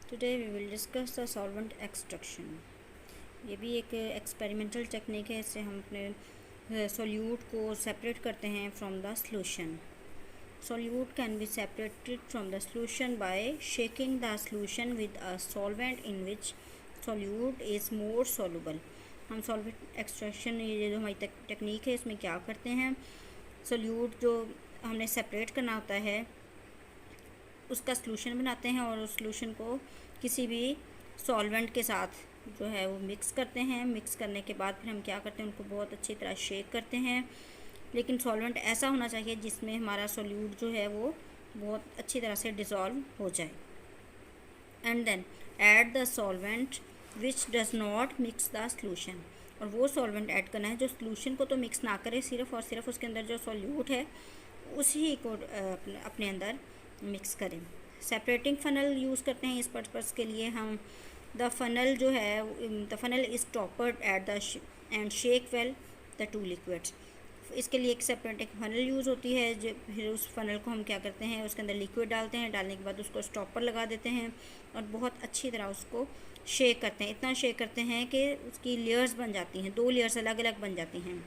Today we will discuss the solvent extraction. ये भी एक एक्सपेरिमेंटल टेक्निक है। इससे हम अपने सोल्यूट को सेपरेट करते हैं from the solution. Solute can be separated from the solution by shaking the solution with a solvent in which solute is more soluble. हम solvent extraction, ये जो हमारी टेक्निक है, इसमें क्या करते हैं, सोल्यूट जो हमने सेपरेट करना होता है उसका सॉल्यूशन बनाते हैं और उस सॉल्यूशन को किसी भी सॉल्वेंट के साथ जो है वो मिक्स करते हैं. मिक्स करने के बाद फिर हम क्या करते हैं, उनको बहुत अच्छी तरह शेक करते हैं. लेकिन सॉल्वेंट ऐसा होना चाहिए जिसमें हमारा सोल्यूट जो है वो बहुत अच्छी तरह से डिज़ोल्व हो जाए. And then add the solvent which does not mix the solution. और वो सॉल्वेंट ऐड करना है जो सॉल्यूशन को तो मिक्स ना करे, सिर्फ और सिर्फ उसके अंदर जो सोल्यूट है उसी को अपने अंदर मिक्स करें. सेपरेटिंग फ़नल यूज़ करते हैं इस पर्पज़ के लिए. हम द फ़नल जो है, the funnel is tapered at the end shake well the two liquids. इसके लिए एक सेपरेटिंग फ़नल यूज़ होती है. जो फिर उस फ़नल को हम क्या करते हैं, उसके अंदर लिक्विड डालते हैं. डालने के बाद उसको स्टॉपर लगा देते हैं और बहुत अच्छी तरह उसको शेक करते हैं. इतना शेक करते हैं कि उसकी लेयर्स बन जाती हैं, 2 लेयर्स अलग अलग बन जाती हैं.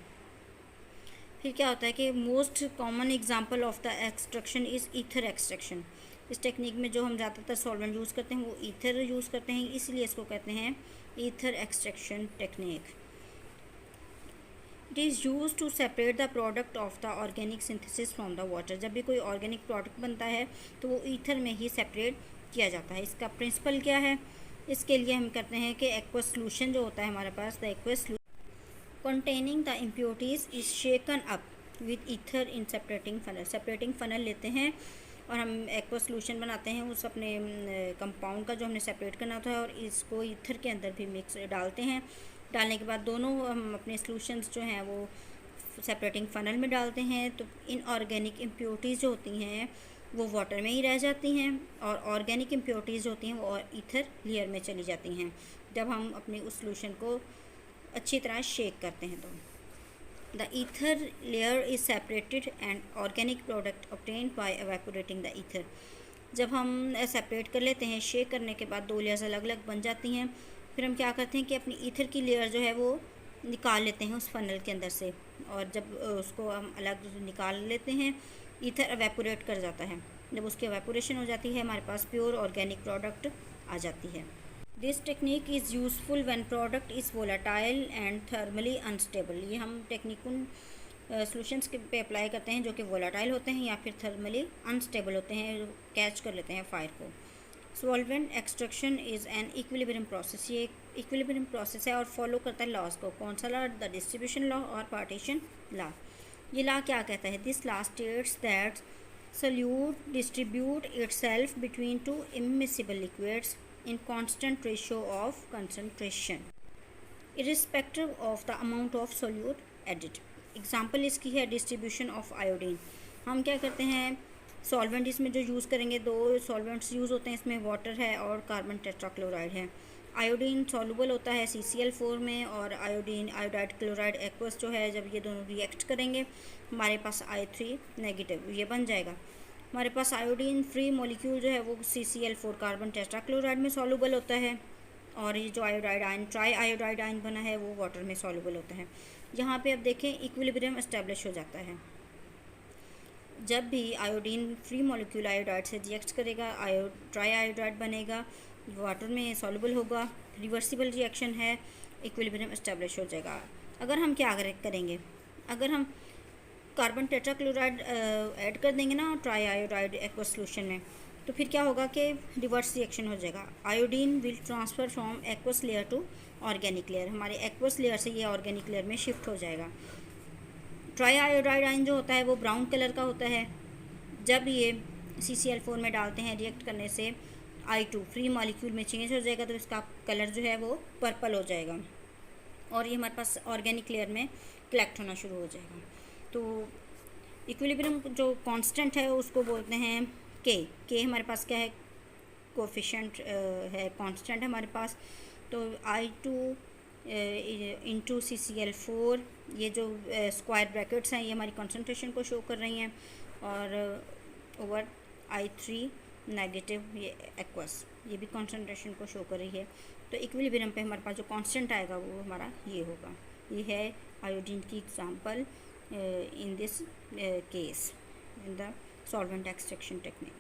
फिर क्या होता है कि most common example of the extraction is ether extraction. इस टेक्निक में जो हम ज़्यादातर सॉल्वेंट यूज़ करते हैं वो ईथर यूज़ करते हैं, इसलिए इसको कहते हैं ether extraction technique. It is use to separate the product of the organic synthesis from the water. जब भी कोई ऑर्गेनिक प्रोडक्ट बनता है तो वो ईथर में ही सेपरेट किया जाता है. इसका प्रिंसिपल क्या है, इसके लिए हम करते हैं कि एक्वस सोल्यूशन जो होता है हमारे पास, the aqueous containing the impurities is shaken up with ether in separating funnel. separating funnel लेते हैं और हम एक्वा सोल्यूशन बनाते हैं उस अपने कंपाउंड का जो हमने सेपरेट करना होता है और इसको ईथर के अंदर भी मिक्स डालते हैं. डालने के बाद दोनों हम अपने सोल्यूशंस जो हैं वो सेपरेटिंग फ़नल में डालते हैं. तो इनऑर्गेनिक इम्प्योरिटीज़ जो होती हैं वो वाटर में ही रह जाती हैं और ऑर्गेनिक इम्प्योरिटीज़ जो होती हैं वो ईथर लेयर में चली जाती हैं जब हम अपने उस सोल्यूशन को अच्छी तरह शेक करते हैं. तो the ether layer is separated and organic product obtained by evaporating the ether. जब हम सेपरेट कर लेते हैं, शेक करने के बाद 2 लेयर्स अलग अलग बन जाती हैं. फिर हम क्या करते हैं कि अपनी ईथर की लेयर जो है वो निकाल लेते हैं उस फनल के अंदर से. और जब उसको हम अलग निकाल लेते हैं, ईथर एवेपोरेट कर जाता है. जब उसकी एवेपोरेशन हो जाती है, हमारे पास प्योर ऑर्गेनिक प्रोडक्ट आ जाती है. This technique is useful when product is volatile and thermally unstable. ये हम टेक्निक उन सॉल्यूशंस के पे अप्लाई करते हैं जो कि वोलाटाइल होते हैं या फिर थर्मली अनस्टेबल होते हैं, कैच कर लेते हैं फायर को. Solvent extraction is an equilibrium process. ये एक इक्विलिब्रियम प्रोसेस है और फॉलो करता है लॉज को. कौन सा लॉ, द डिस्ट्रीब्यूशन लॉ और पार्टीशन लॉ. ये लॉ क्या कहता है, this law states that solute distribute itself between 2 immiscible liquids in constant ratio of concentration irrespective of the amount of solute added. Example इसकी है डिस्ट्रीब्यूशन ऑफ आयोडीन. हम क्या करते हैं, सॉल्वेंट इसमें जो यूज़ करेंगे, 2 सॉल्वेंट्स यूज़ होते हैं इसमें, वाटर है और कार्बन टेट्राक्लोराइड है. आयोडीन सॉल्युबल होता है CCl4 में और आयोडाइड क्लोराइड एक्वस जो है, जब ये दोनों रिएक्ट करेंगे हमारे पास I3 नेगेटिव ये बन जाएगा. हमारे पास आयोडीन फ्री मॉलिक्यूल जो है वो CCl4 कार्बन टेट्राक्लोराइड में सॉल्युबल होता है और ये जो iodide ion, try iodide ion बना है, वो वाटर में सॉल्युबल होता है. यहाँ पे अब देखें इक्विलिब्रियम एस्टेब्लिश हो जाता है. जब भी आयोडीन फ्री मॉलिक्यूल आयोडाइड से रिएक्ट करेगा, ट्राई आयोडाइड बनेगा, वाटर में सॉल्युबल होगा, रिवर्सिबल रिएक्शन है, इक्विलिब्रियम एस्टेब्लिश हो जाएगा. अगर हम क्या करेंगे, अगर हम कार्बन टेट्राक्लोराइड ऐड कर देंगे ना ट्राई आयोडाइड एक्वस सोल्यूशन में, तो फिर क्या होगा कि रिवर्स रिएक्शन हो जाएगा. Iodine will transfer from aqueous layer to organic layer. हमारे एक्वस लेयर से ये ऑर्गेनिक लेयर में शिफ्ट हो जाएगा. ट्राई आयोडाइड आयन जो होता है वो ब्राउन कलर का होता है. जब ये CCl4 में डालते हैं, रिएक्ट करने से I2 फ्री मॉलिक्यूल में चेंज हो जाएगा तो इसका कलर जो है वो पर्पल हो जाएगा और ये हमारे पास ऑर्गेनिक लेयर में कलेक्ट होना शुरू हो जाएगा. तो इक्विलिब्रियम जो कांस्टेंट है उसको बोलते हैं के हमारे पास क्या है, कोफिशिएंट है, कांस्टेंट है हमारे पास. तो I2 इंटू CCl4, ये जो स्क्वायर ब्रैकेट्स हैं ये हमारी कंसंट्रेशन को शो कर रही हैं, और ओवर I3 नेगेटिव, ये एक्वस, ये भी कॉन्सेंट्रेशन को शो कर रही है। तो इक्विलिब्रियम पे हमारे पास जो कांस्टेंट आएगा वो हमारा ये होगा। ये है आयोडीन की example in this case in the solvent extraction technique.